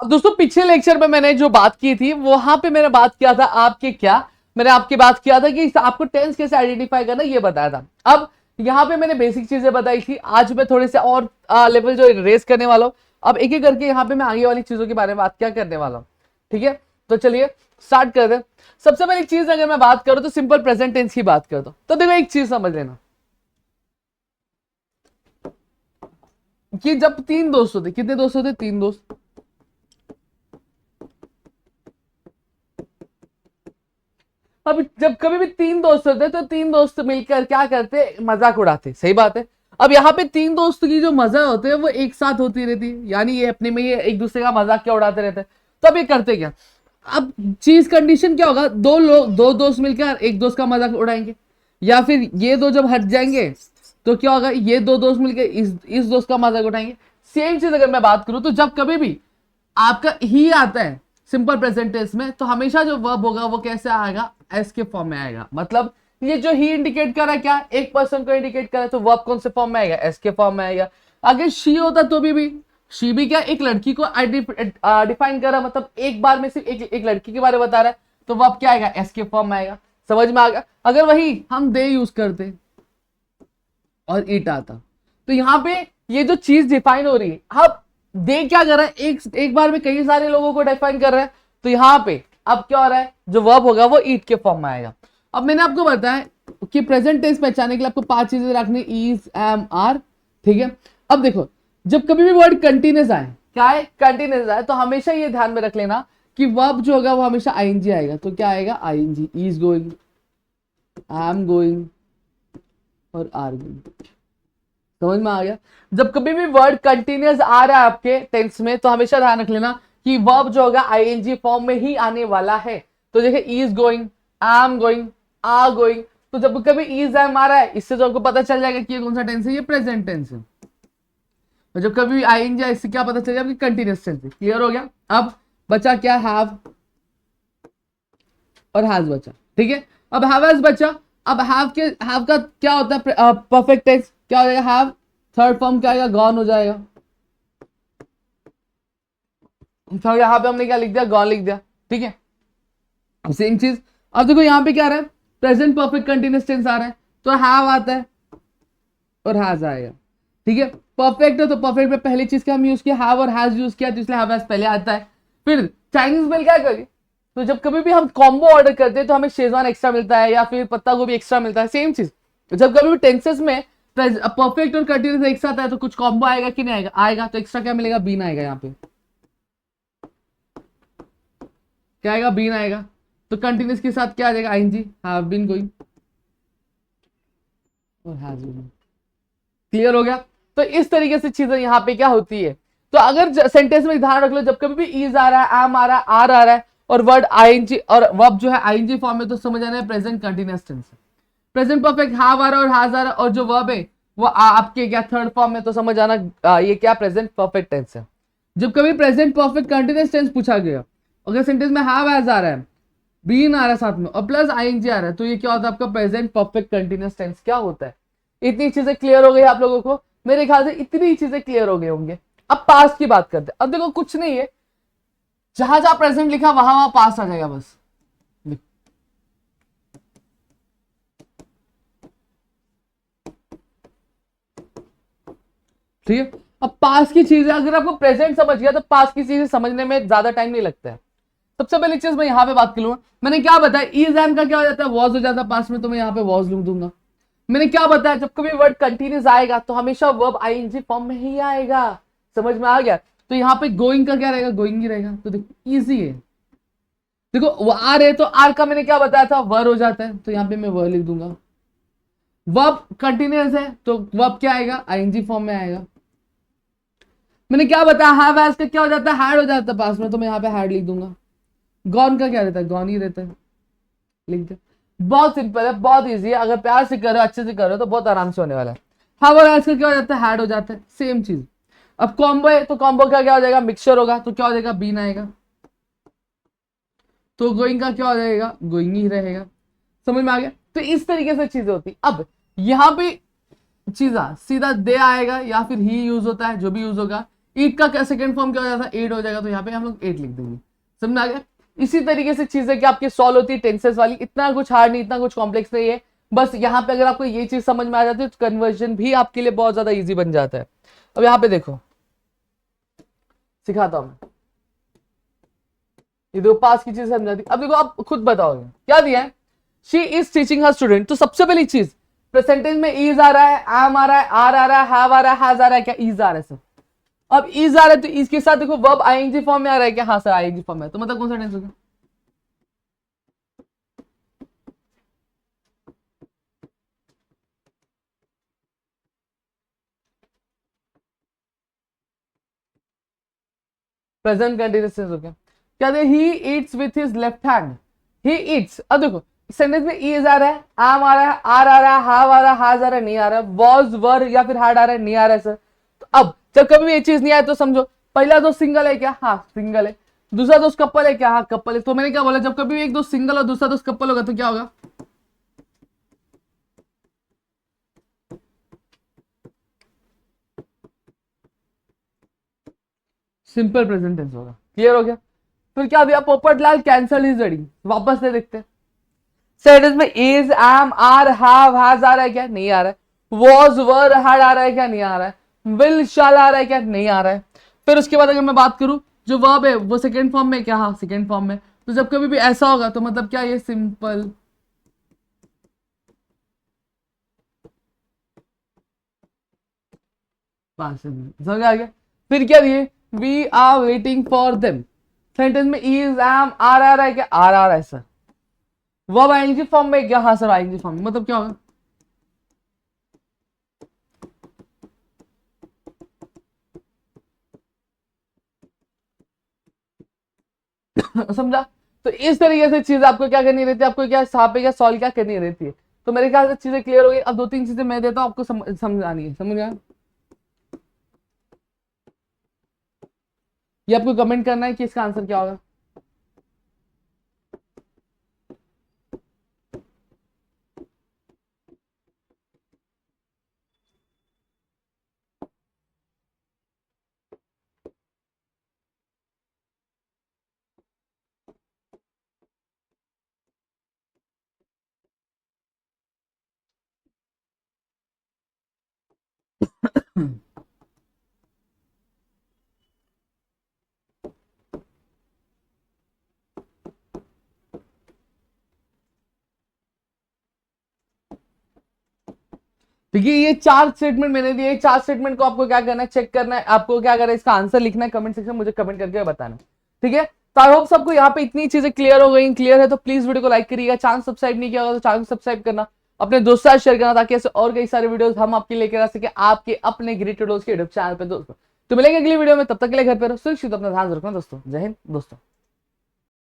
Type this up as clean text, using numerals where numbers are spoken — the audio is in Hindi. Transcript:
अब दोस्तों पिछले लेक्चर में मैंने जो बात की थी वहां पे मैंने बात किया था आपके क्या, मैंने आपकी बात किया था कि आपको टेंस कैसे आइडेंटिफाई करना ये बताया था। अब यहाँ पे मैंने बेसिक चीजें बताई थी, आज मैं थोड़े से और लेवल जो रेस करने वाला हूँ। अब एक एक करके यहाँ पे मैं आगे वाली चीजों के बारे में बात क्या करने वाला हूँ। ठीक है, तो चलिए स्टार्ट कर दे। सबसे पहली चीज अगर मैं बात करूं तो सिंपल प्रेजेंट टेंस की बात करता हूं, तो देखो एक चीज समझ लेना कि जब तीन दोस्त होते, कितने दोस्त होते, तीन दोस्त। अब जब कभी भी तीन दोस्त होते तो तीन दोस्त मिलकर क्या करते, मजाक उड़ाते, सही बात है। अब यहाँ पे तीन दोस्त की जो मजा होते हैं वो एक साथ होती रहती है, यानी ये अपने में ये एक दूसरे का मजाक क्या उड़ाते रहते हैं। तो अब ये करते क्या, अब चीज कंडीशन क्या होगा, दो लोग, दो दोस्त मिलकर एक दोस्त का मजाक उड़ाएंगे, या फिर ये दो जब हट जाएंगे तो क्या होगा, ये दो दोस्त मिलकर इस दोस्त का मजाक उठाएंगे। सेम चीज अगर मैं बात करूं तो जब कभी भी आपका ही आता है सिंपल प्रेजेंट टेंस में, तो हमेशा जो वर्ब होगा वो कैसे आएगा, एस के फॉर्म में आएगा। मतलब ये जो ही इंडिकेट कर रहा है क्या, एक पर्सन को इंडिकेट कर रहा है, तो वर्ब कौन से फॉर्म में आएगा, एस के फॉर्म में आएगा। अगर शी होता तो भी शी भी क्या एक लड़की को डिफाइन कर रहा है, मतलब एक बार में सिर्फ एक लड़की के बारे में बता रहा है, तो वर्ब क्या आएगा, एस के फॉर्म में आएगा। समझ में आ गया। अगर वही हम दे यूज करते और इट आता, तो यहाँ पे ये जो चीज डिफाइन हो रही है, अब दे क्या कर रहा है, एक बार में कई सारे लोगों को डिफाइन कर रहा है, तो यहाँ पे अब क्या हो रहा है, जो वर्ब होगा वो ईट के फॉर्म में आएगा। अब मैंने आपको बताया कि प्रेजेंट टेंस पहचानने के लिए आपको पांच चीजें रखनी, इज, एम, आर। ठीक है, अब देखो जब कभी भी वर्ड कंटिन्यूस आए, क्या है, कंटिन्यूस आए, तो हमेशा ये ध्यान में रख लेना कि वर्ब जो होगा वो हमेशा आईएनजी आएगा। तो क्या आएगा, ING, is going, I am going और आर गोइंग। समझ में आ गया। जब कभी भी वर्ड कंटिन्यूस आ रहा है आपके टेंस में, तो हमेशा ध्यान रख लेना कि वर्ब जो होगा आईएनजी फॉर्म में ही आने वाला है। तो देखिए is going, I am going, are going, तो जब कभी इज एम आ रहा है, इससे तो आपको पता चल जाएगा कि ये कौन सा टेंस है, ये प्रेजेंट टेंस है। तो जब कभी आईएनजी आए, इससे क्या पता चल जाएगा कि कंटिन्यूस टेंस है। क्लियर हो गया। अब बचा क्या, हैव और हैज बचा। ठीक है, अब हैव हैज बचा। अब हैव का क्या होता है, परफेक्ट टेंस क्या हो जाएगा, हैव, थर्ड फॉर्म क्या आएगा, गॉन हो जाएगा। तो यहाँ पे हमने क्या लिख दिया, गॉन लिख दिया। ठीक है, अब सेम चीज, अब देखो यहाँ पे क्या आ रहा है, प्रेजेंट परफेक्ट कंटिन्यूस टेंस आ रहा है, तो हैव आता है और हैज आएगा। ठीक है, परफेक्ट है तो परफेक्ट में पहली चीज क्या हम यूज किया, हैव और हैज यूज किया, तो इसलिए हैव हैज पहले आता है। फिर चाइनीज में क्या करें, तो जब कभी भी हम कॉम्बो ऑर्डर करते हैं तो हमें शेजवान एक्स्ट्रा मिलता है या फिर पत्ता गोभी एक्स्ट्रा मिलता है, सेम चीज। जब कभी भी टेंसेस में परफेक्ट और कंटिन्यूस एक साथ आए तो कुछ कॉम्बो आएगा कि नहीं आएगा, आएगा, तो एक्स्ट्रा क्या मिलेगा, बीन आएगा। यहाँ पे क्या आएगा, बीन आएगा। तो कंटिन्यूस के साथ क्या आ जाएगा, आईएनजी, हैव बीन गोइंग और हैज बीन। क्लियर हो गया। तो इस तरीके से चीजें यहाँ पे क्या होती है। तो अगर सेंटेंस में ध्यान रख लो, जब कभी भी इज आ रहा है, एम आ रहा है, आर आ रहा है और वर्ड आईएनजी और वर्ब जो है आईएनजी फॉर्म में, तो समझ आना है प्रेजेंट कंटिन्यूअस टेंस है। प्रेजेंट परफेक्ट हैव आ रहा है और हैज आ रहा है और जो वर्ब है वो आपके क्या थर्ड फॉर्म में, तो समझ आना ये क्या प्रेजेंट परफेक्ट टेंस है। जब कभी प्रेजेंट परफेक्ट कंटिन्यूअस टेंस पूछा गया, अगर सेंटेंस में हैव हैज आ रहा है, बीन आ रहा है साथ में और प्लस आईएनजी आ रहा है, तो ये क्या होता है आपका प्रेजेंट परफेक्ट कंटिन्यूअस टेंस क्या होता है। इतनी चीजें क्लियर हो गई आप लोगों को, मेरे ख्याल से इतनी चीजें क्लियर हो गई होंगे। अब पास्ट की बात करते हैं। अब देखो कुछ नहीं है, जहां जहां प्रेजेंट लिखा वहां वहां पास्ट आ जाएगा बस। ठीक है, अब पास्ट की चीजें अगर आपको प्रेजेंट समझ गया तो पास्ट की चीजें समझने में ज्यादा टाइम नहीं लगता है। सबसे पहली चीज मैं यहाँ पे बात कर लूंगा, मैंने क्या बताया, इज एम का क्या हो जाता है, वॉज हो जाता है पास्ट में, तो मैं यहाँ पे वॉज लिख दूंगा। मैंने क्या बताया, जब कभी वर्ड कंटिन्यूस आएगा तो हमेशा वर्ब आईएनजी फॉर्म में ही आएगा। समझ में आ गया। तो यहाँ पे गोइंग का क्या रहेगा, गोइंग ही रहेगा। तो देखो इजी है। देखो वो आर है तो आर का मैंने क्या बताया था, वर हो जाता है, तो यहाँ पे मैं वर लिख दूंगा। वर्ब कंटिन्यूस है तो वर्ब क्या आएगा, आईएनजी फॉर्म में आएगा। मैंने क्या बताया, हैव हैज का क्या हो जाता है, हैड हो जाता है पास में, तो मैं यहाँ पे हैड लिख दूंगा। गॉन का क्या रहता है, गॉन ही रहता है, लिख दे। बहुत सिंपल है, बहुत इजी है, अगर प्यार से करो, अच्छे से करो तो बहुत आराम से होने वाला है। हैव और हैज का क्या हो जाता है, हैड हो जाता है, सेम चीज। अब कॉम्बो है तो कॉम्बो का क्या हो जाएगा, मिक्सचर होगा, तो क्या हो जाएगा, बीन आएगा। तो गोइंग का क्या हो जाएगा, गोइंग ही रहेगा। समझ में आ गया। तो इस तरीके से चीजें होती। अब यहाँ पे चीजा सीधा दे आएगा या फिर ही यूज होता है, जो भी यूज होगा। ईट का क्या सेकंड फॉर्म क्या हो जाता है, 8 हो जाएगा, तो यहाँ पे हम लोग 8 लिख देंगे। समझ आ गया। इसी तरीके से चीजें कि आपकी सॉल्व होती है टेंसेस वाली, इतना कुछ हार्ड नहीं, इतना कुछ कॉम्प्लेक्स नहीं है। बस यहाँ पे अगर आपको ये चीज समझ में आ जाती है तो कन्वर्जन भी आपके लिए बहुत ज्यादा इजी बन जाता है। अब यहाँ पे देखो सिखाता हूं मैं, ये देखो पास की चीज समझा दी। अब देखो आप खुद बताओगे क्या दिया है, she is teaching her student. तो सबसे पहली चीज प्रेजेंटेंस में इज आ रहा है, एम आ रहा है, आर आ रहा है, हैव आ रहा है, हैज आ रहा है, क्या इज आ रहा है सर। अब इज आ रहा है तो इसके साथ देखो वर्ब आईएनजी फॉर्म में आ रहा है क्या, हाँ सर आईएनजी फॉर्म में, तो मतलब कौन सा टेंस हो गया, प्रेजेंट कंटिन्यूअस टेंस हो गया। क्या they, he eats with his left hand, he eats. अब देखो सेंटेंस में इज आ रहा है, एम आ रहा है, आर आ रहा है, हैव आ रहा है, हैज आ रहा है, नहीं आ रहा है, वॉज वर या फिर हैड आ रहा है, नहीं आ रहा है सर। तो अब जब कभी भी ये चीज नहीं आए तो समझो पहला दोस्त सिंगल है क्या, हाँ सिंगल है, दूसरा दोस्त कपल है क्या, हाँ कपल है। तो मैंने क्या बोला, जब कभी भी एक दोस्त सिंगल और दूसरा दोस्त कपल होगा तो क्या होगा, सिंपल प्रेजेंट टेंस होगा। क्लियर हो गया। फिर क्या दिया, पोपटलाल कैंसल हिज स्टडी, वापस से देखते हैं। सेंटेंस में is, am, are, have, has आ रहा है क्या, नहीं आ रहा है, वॉज, वर, हैड आ रहा है क्या, नहीं आ रहा है, विल, शैल आ रहा है क्या, नहीं आ रहा है। फिर उसके बाद अगर मैं बात करूं जो वर्ब है वो सेकेंड फॉर्म में क्या, हाँ सेकेंड फॉर्म में। तो जब कभी भी ऐसा होगा तो मतलब क्या, ये सिंपल समझ आ गया। फिर क्या दिए, we are waiting for them. Sentence में इज, एम, आर आ रहा है क्या, आर आ रहा है सर, वर्ब आईएनजी फॉर्म में क्या, हाँ सर आईएनजी फॉर्म में, मतलब क्या होगा, समझा। तो इस तरीके से चीज आपको क्या करनी रहती है, आपको क्या यहाँ पे क्या सॉल्व क्या करनी रहती है। तो मेरे ख्याल से चीजें क्लियर हो गई। अब दो तीन चीजें मैं देता हूँ आपको समझानी है, समझ गया। ये आपको कमेंट करना है कि इसका आंसर क्या होगा। देखिए ये चार स्टेटमेंट मैंने दिए, चार स्टेटमेंट को आपको क्या करना है, चेक करना है, आपको क्या करना है, इसका आंसर लिखना है कमेंट सेक्शन में, मुझे कमेंट करके बताना। ठीक है, तो आई होप सबको यहाँ पे इतनी चीजें क्लियर हो गई। क्लियर है तो प्लीज वीडियो को लाइक करिएगा, चैनल सब्सक्राइब नहीं किया होगा तो चैनल सब्सक्राइब करना, अपने दोस्तों से शेयर करना, ताकि ऐसे और कई सारे वीडियोस हम आपके लेकर आ सके आपके अपने ग्रेट के यूट्यूब चैनल पे दोस्तों। तो मिलेंगे अगली वीडियो में, तब तक के लिए घर पे रहो सुरक्षित, अपना ध्यान रखना दोस्तों। जय हिंद दोस्तों।